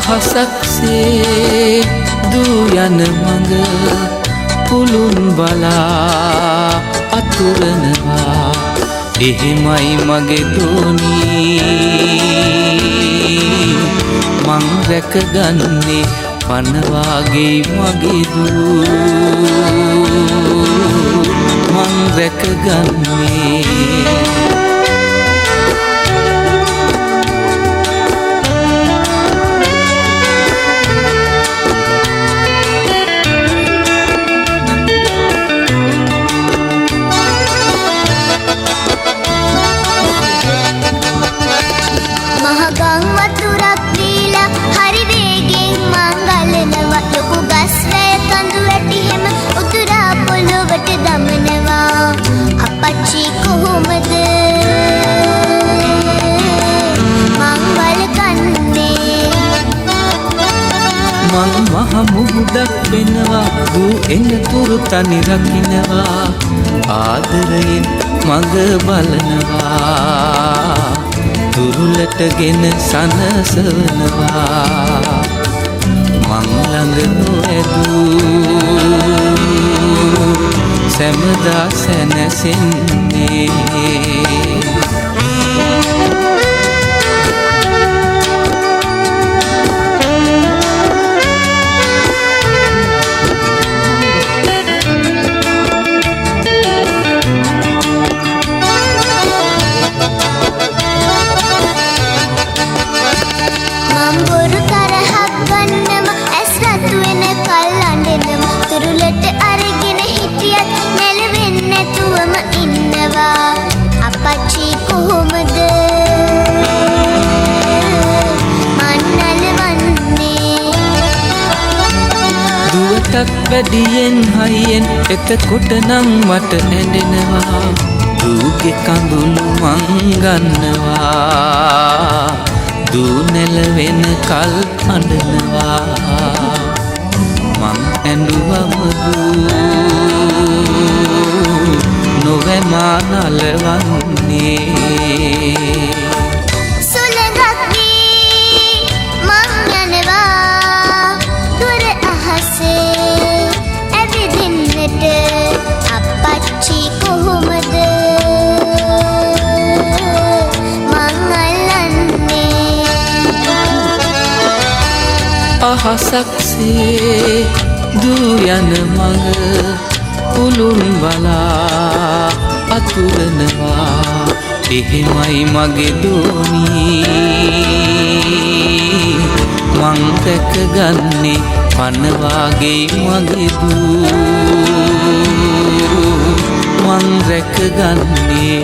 අහසක්සේ දූ යන මඟ පුළුන් බලා අතුරනවා එහෙමයි මගේ දෝනී මං රැකගන්නේ පනවාගේ මගේ දූ මං රැකගන්නේ මං මහ මුහුදක් වෙනවා දූ එනතුරු තනි රකින්නවා ආදරයෙන් මඟ බලනවා දුරුලටගෙන සනසවනවා මං ළඟ නොඇදූ සැමදා සැනසෙන්නේ දුවටත් වැඩියෙන් හයියෙන් එතකොට නම් මට ඇඬෙනවා දූගේ කඳුළු මං ගන්නවා දූ නැලවෙන කල් අඬනවා මං ඇඬුවම දූ නොවේ මා නලවන්නේ අහසක්සේ දූ යන මඟ පුළුන් බලා අතුරනවා එහෙමයි මගේ දෝනී මං රැකගන්නේ පනවාගේ මගේ දූ මං රැකගන්නේ